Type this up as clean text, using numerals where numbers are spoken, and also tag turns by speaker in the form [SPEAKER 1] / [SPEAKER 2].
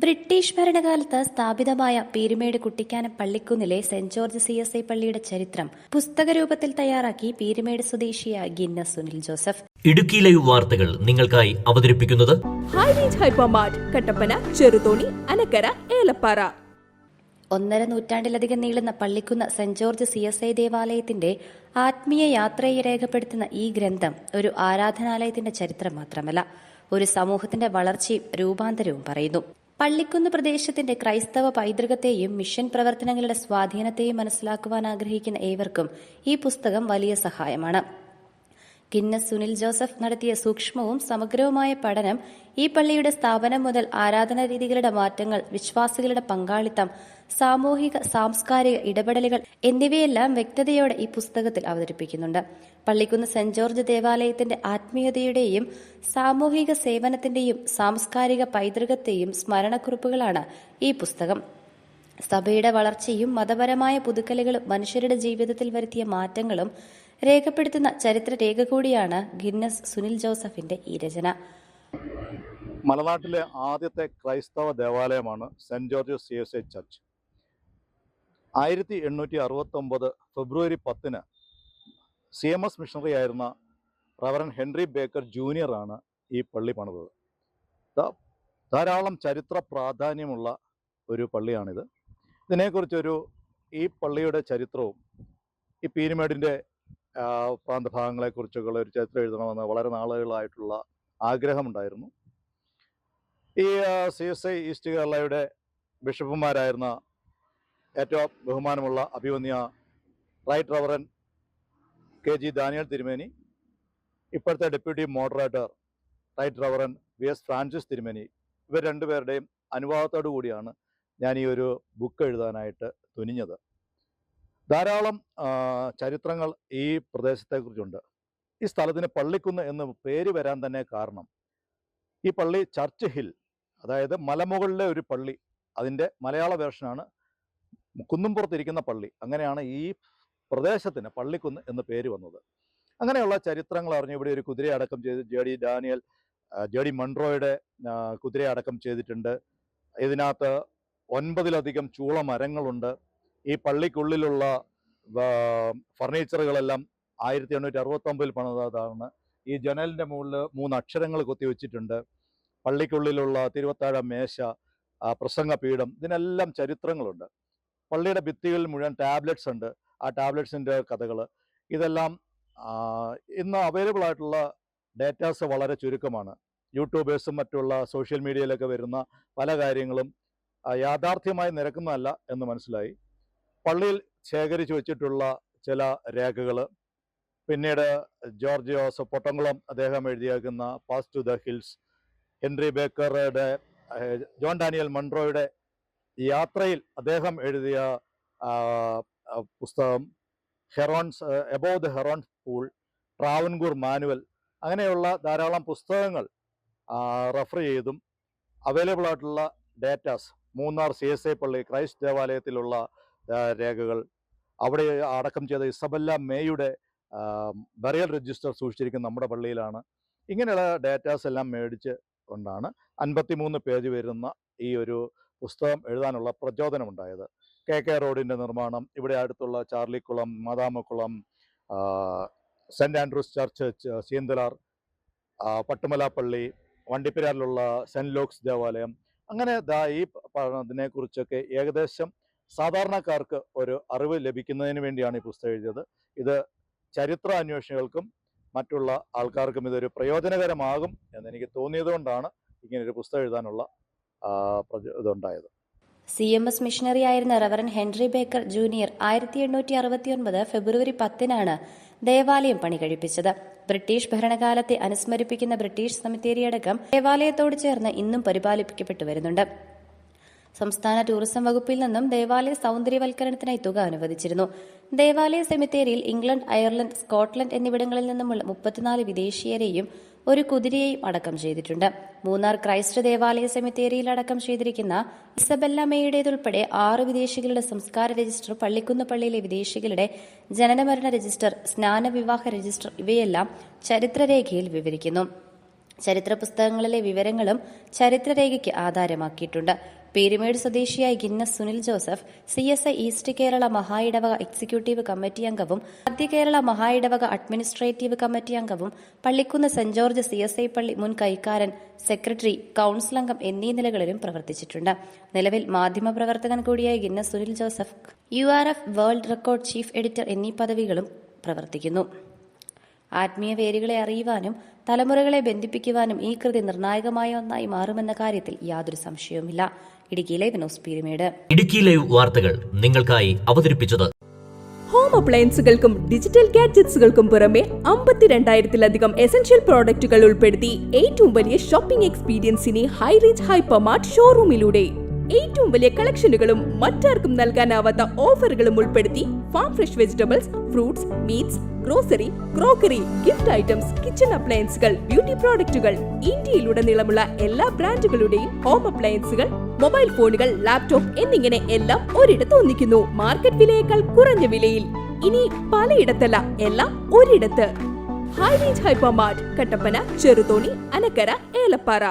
[SPEAKER 1] British ഭരണകാലത്ത് സ്ഥാപിതമായ പീരുമേട് കുട്ടിക്കാനം പള്ളിക്കുന്നിലെ സെന്റ് ജോർജ് CSI പള്ളിയുടെ ചരിത്രം പുസ്തകരൂപത്തിൽ തയ്യാറാക്കി പീരുമേട് സ്വദേശിയായ Guinness Sunil Joseph.
[SPEAKER 2] Idukki live വാർത്തകൾ നിങ്ങൾക്കായി അവതരിപ്പിക്കുന്നത്
[SPEAKER 3] ഹൈറേഞ്ച് ഹൈപ്പർമാർട്ട്, കട്ടപ്പന, ചെറുതോണി, അനക്കര, ഏലപ്പാറ.
[SPEAKER 1] 1.5 നൂറ്റാണ്ടിലധികം നീളുന്ന പള്ളിക്കുന്ന് സെന്റ് ജോർജ് CSI ദേവാലയത്തിന്റെ ആത്മീയ യാത്രയെ രേഖപ്പെടുത്തുന്ന ഈ ഗ്രന്ഥം ഒരു ആരാധനാലയത്തിന്റെ ചരിത്രം മാത്രമല്ല, ഒരു സമൂഹത്തിന്റെ വളർച്ചയും രൂപാന്തരവും പറയുന്നു. പള്ളിക്കുന്ന് പ്രദേശത്തിന്റെ ക്രൈസ്തവ പൈതൃകത്തെയും മിഷൻ പ്രവർത്തനങ്ങളുടെ സ്വാധീനത്തെയും മനസ്സിലാക്കുവാൻ ആഗ്രഹിക്കുന്ന ഏവർക്കും ഈ പുസ്തകം വലിയ സഹായമാണ്. ഗിന്നസ് സുനിൽ ജോസഫ് നടത്തിയ സൂക്ഷ്മവും സമഗ്രവുമായ പഠനം ഈ പള്ളിയുടെ സ്ഥാപനം മുതൽ ആരാധനാ രീതികളുടെ മാറ്റങ്ങൾ, വിശ്വാസികളുടെ പങ്കാളിത്തം, സാമൂഹിക സാംസ്കാരിക ഇടപെടലുകൾ എന്നിവയെല്ലാം വ്യക്തതയോടെ ഈ പുസ്തകത്തിൽ അവതരിപ്പിക്കുന്നുണ്ട്. പള്ളിക്കുന്ന് സെന്റ് ജോർജ് ദേവാലയത്തിന്റെ ആത്മീയതയുടെയും സാമൂഹിക സേവനത്തിന്റെയും സാംസ്കാരിക പൈതൃകത്തെയും സ്മരണക്കുറിപ്പുകളാണ് ഈ പുസ്തകം. സഭയുടെ വളർച്ചയും മതപരമായ പുതുക്കലുകളും മനുഷ്യരുടെ ജീവിതത്തിൽ വരുത്തിയ മാറ്റങ്ങളും രേഖപ്പെടുത്തുന്ന ചരിത്രരേഖ കൂടിയാണ് ഗിന്നസ് സുനിൽ ജോസഫിന്റെ ഈ രചന.
[SPEAKER 4] മലനാട്ടിലെ ആദ്യത്തെ ക്രൈസ്തവ ദേവാലയമാണ് സെന്റ് ജോർജ് CSI ചർച്ച്. 1869 ഫെബ്രുവരി 10 CMS മിഷണറി ആയിരുന്ന റവറൻ ഹെൻറി ബേക്കർ ജൂനിയർ ആണ് ഈ പള്ളി പണിതത്. ധാരാളം ചരിത്ര പ്രാധാന്യമുള്ള ഒരു പള്ളിയാണിത്. ഇതിനെക്കുറിച്ചൊരു ഈ പള്ളിയുടെ ചരിത്രവും ഈ പീരുമേടിൻ്റെ പ്രാന്തഭാഗങ്ങളെക്കുറിച്ചൊക്കെ ഒരു ചരിത്രം എഴുതണമെന്ന് വളരെ നാളുകളായിട്ടുള്ള ആഗ്രഹമുണ്ടായിരുന്നു. ഈ CSI ഈസ്റ്റ് കേരളയുടെ ബിഷപ്പുമാരായിരുന്ന ഏറ്റവും ബഹുമാനമുള്ള അഭിവന്യ റൈറ്റ് റവറൻ KG ദാനിയേൽ തിരുമേനി, ഇപ്പോഴത്തെ deputy moderator right reverend VS Francis തിരുമേനി, ഇവർ രണ്ടുപേരുടെയും അനുവാദത്തോടു കൂടിയാണ് ഞാൻ ഈ ഒരു ബുക്ക് എഴുതാനായിട്ട് തുനിഞ്ഞത്. ധാരാളം ചരിത്രങ്ങൾ ഈ പ്രദേശത്തെക്കുറിച്ചുണ്ട്. ഈ സ്ഥലത്തിന് പള്ളിക്കുന്ന് എന്ന് പേര് വരാൻ തന്നെ കാരണം ഈ പള്ളി ചർച്ച് ഹിൽ, അതായത് മലമുകളിലെ ഒരു പള്ളി, അതിൻ്റെ മലയാള വേർഷനാണ് കുന്നുംപുറത്തിരിക്കുന്ന പള്ളി. അങ്ങനെയാണ് ഈ പ്രദേശത്തിന് പള്ളിക്കുന്ന് എന്ന് പേര് വന്നത്. അങ്ങനെയുള്ള ചരിത്രങ്ങൾ അറിഞ്ഞ് ഇവിടെ ഒരു കുതിരയെ അടക്കം ചെയ്ത് JD മൺട്രോയുടെ കുതിരയെ അടക്കം ചെയ്തിട്ടുണ്ട്. ഇതിനകത്ത് 9-ലധികം ചൂള മരങ്ങളുണ്ട്. ഈ പള്ളിക്കുള്ളിലുള്ള ഫർണിച്ചറുകളെല്ലാം 1869 പണിതാണ്. ഈ ജനലിൻ്റെ മുകളിൽ 3 അക്ഷരങ്ങൾ കൊത്തിവെച്ചിട്ടുണ്ട്. പള്ളിക്കുള്ളിലുള്ള തിരുവത്താഴ മേശ, പ്രസംഗപീഠം, ഇതിനെല്ലാം ചരിത്രങ്ങളുണ്ട്. പള്ളിയുടെ ഭിത്തികളിൽ മുഴുവൻ ടാബ്ലറ്റ്സ് ഉണ്ട്. ആ ടാബ്ലറ്റ്സിൻ്റെ കഥകൾ, ഇതെല്ലാം ഇന്ന് അവൈലബിൾ ആയിട്ടുള്ള ഡേറ്റാസ് വളരെ ചുരുക്കമാണ്. യൂട്യൂബേഴ്സും മറ്റുള്ള സോഷ്യൽ മീഡിയയിലൊക്കെ വരുന്ന പല കാര്യങ്ങളും യാഥാർത്ഥ്യമായി നിരക്കുന്നതല്ല എന്ന് മനസ്സിലായി. പള്ളിയിൽ ശേഖരിച്ചു വെച്ചിട്ടുള്ള ചില രേഖകൾ, പിന്നീട് ജോർജ് ജോസഫ് പൊട്ടംകുളം അദ്ദേഹം എഴുതിയേക്കുന്ന pass to the hills, Henry ബേക്കറുടെ, ജോൺ ഡാനിയൽ മൺട്രോയുടെ യാത്രയിൽ അദ്ദേഹം എഴുതിയ പുസ്തകം, herons above the heron pool, Travancore manual, അങ്ങനെയുള്ള ധാരാളം പുസ്തകങ്ങൾ റെഫർ ചെയ്തും അവൈലബിൾ ആയിട്ടുള്ള ഡേറ്റാസ്, മൂന്നാർ CSI പള്ളി ക്രൈസ്റ്റ് ദേവാലയത്തിലുള്ള രേഖകൾ, അവിടെ അടക്കം ചെയ്ത ഇസബല്ല മേയുടെ ബറിയൽ രജിസ്റ്റർ സൂക്ഷിച്ചിരിക്കുന്ന നമ്മുടെ പള്ളിയിലാണ്. ഇങ്ങനെയുള്ള ഡേറ്റാസ് എല്ലാം മേടിച്ച് കൊണ്ടാണ് 53 പേജ് വരുന്ന ഈ ഒരു പുസ്തകം എഴുതാനുള്ള പ്രചോദനമുണ്ടായത്. KK റോഡിൻ്റെ നിർമ്മാണം, ഇവിടെ അടുത്തുള്ള ചാർലിക്കുളം, മാതാമക്കുളം, സെൻറ്റ് ആൻഡ്രൂസ് ചർച്ച് സീന്തലാർ, പട്ടുമല പള്ളി, വണ്ടിപ്പെരിയാറിലുള്ള സെൻറ്റ് ലോക്സ് ദേവാലയം, അങ്ങനെ ഈ ഇതിനെക്കുറിച്ചൊക്കെ ഏകദേശം സാധാരണക്കാർക്ക് ഒരു അറിവ് ലഭിക്കുന്നതിന് വേണ്ടിയാണ് ഈ പുസ്തകം എഴുതിയത്. ഇത് ചരിത്ര അന്വേഷണികൾക്കും മറ്റുള്ള ആൾക്കാർക്കും ഇതൊരു പ്രയോജനകരമാകും എന്നെനിക്ക് തോന്നിയതുകൊണ്ടാണ് ഇങ്ങനൊരു പുസ്തകം എഴുതാനുള്ള ഇതുണ്ടായത്.
[SPEAKER 1] CMS മിഷണറി ആയിരുന്ന റവറൻ ഹെൻറി ബേക്കർ ജൂനിയർ 1869 ഫെബ്രുവരി 10 ദേവാലയം പണി കഴിപ്പിച്ചത്. ബ്രിട്ടീഷ് ഭരണകാലത്തെ അനുസ്മരിപ്പിക്കുന്ന ബ്രിട്ടീഷ് സെമിത്തേരി അടക്കം ദേവാലയത്തോട് ചേർന്ന് ഇന്നും പരിപാലിക്കപ്പെട്ടു വരുന്നുണ്ട്. സംസ്ഥാന ടൂറിസം വകുപ്പിൽ നിന്നും ദേവാലയ സൗന്ദര്യവൽക്കരണത്തിനായി തുക അനുവദിച്ചിരുന്നു. ദേവാലയ സെമിത്തേരിയിൽ ഇംഗ്ലണ്ട്, അയർലൻഡ്, സ്കോട്ട്ലൻഡ് എന്നിവിടങ്ങളിൽ നിന്നുമുള്ള 34 വിദേശീയരെയും ഒരു കുതിരയെയും അടക്കം ചെയ്തിട്ടുണ്ട്. മൂന്നാർ ക്രൈസ്റ്റ് ദേവാലയ സെമിത്തേരിയിൽ അടക്കം ചെയ്തിരിക്കുന്ന ഇസബല്ല മേയുടേതുൾപ്പെടെ 6 വിദേശികളുടെ സംസ്കാര രജിസ്റ്റർ, പള്ളിക്കുന്ന് പള്ളിയിലെ വിദേശികളുടെ ജനനമരണ രജിസ്റ്റർ, സ്നാനവിവാഹ രജിസ്റ്റർ, ഇവയെല്ലാം ചരിത്രരേഖയിൽ വിവരിക്കുന്നു. ചരിത്ര പുസ്തകങ്ങളിലെ വിവരങ്ങളും ചരിത്രരേഖയ്ക്ക് ആധാരമാക്കിയിട്ടുണ്ട്. പീരുമേട് സ്വദേശിയായ Guinness Sunil Joseph CSI east Kerala മഹായിടവക എക്സിക്യൂട്ടീവ് കമ്മിറ്റി അംഗവും മധ്യ കേരള മഹായിടവക അഡ്മിനിസ്ട്രേറ്റീവ് കമ്മിറ്റി അംഗവും പള്ളിക്കുന്ന് സെന്റ് ജോർജ് CSI പള്ളി മുൻ കൈക്കാരൻ, സെക്രട്ടറി, കൌൺസിൽ അംഗം എന്നീ നിലകളിലും പ്രവർത്തിച്ചിട്ടുണ്ട്. നിലവിൽ മാധ്യമപ്രവർത്തകൻ കൂടിയായ Guinness Sunil Joseph URF world record chief editor എന്നീ പദവികളും പ്രവർത്തിക്കുന്നു. ആത്മീയ വേരുകളെ അറിയുവാനും തലമുറകളെ ബന്ധിപ്പിക്കുവാനും ഈ കൃതി നിർണായകമായ ഒന്നായി മാറുമെന്ന കാര്യത്തിൽ യാതൊരു സംശയവുമില്ല. Idukki live news Peerumede.
[SPEAKER 2] Idukki live വാർത്തകൾ നിങ്ങൾക്കായി അവതരിപ്പിച്ചത്
[SPEAKER 3] ഹോം അപ്ലയൻസുകൾക്കും ഡിജിറ്റൽ ഗാഡ്ജറ്റ്സുകൾക്കും പുറമെ 52,000-ലധികം എസൻഷ്യൽ പ്രോഡക്റ്റുകൾ ഉൾപ്പെടുത്തി ഏറ്റവും വലിയ ഷോപ്പിംഗ് എക്സ്പീരിയൻസിനെ ഹൈറേഞ്ച് ഹൈപ്പർമാർട്ട് ഷോറൂമിലൂടെ ഏറ്റവും വലിയ കളക്ഷനുകളും മറ്റാർക്കും നൽകാനാവാത്ത ഓഫറുകളും ഉൾപ്പെടുത്തി farm fresh vegetables, fruits, meats, grocery, crockery, gift items, kitchen അപ്ലയൻസുകൾ, ബ്യൂട്ടി പ്രോഡക്റ്റുകൾ, ഇന്ത്യയിലുടനീളമുള്ള എല്ലാ ബ്രാൻഡുകളുടെയും ഹോം അപ്ലയൻസുകൾ, മൊബൈൽ ഫോണുകൾ, ലാപ്ടോപ്പ് എന്നിങ്ങനെ എല്ലാം ഒരിടത്ത് ഒന്നിക്കുന്നു. മാർക്കറ്റ് വിലയേക്കാൾ കുറഞ്ഞ വിലയിൽ. ഇനി പലയിടത്തല്ല, എല്ലാം ഒരിടത്ത്. High range hypermart, Kattappana, Cheruthoni, Anakkara, Elappara.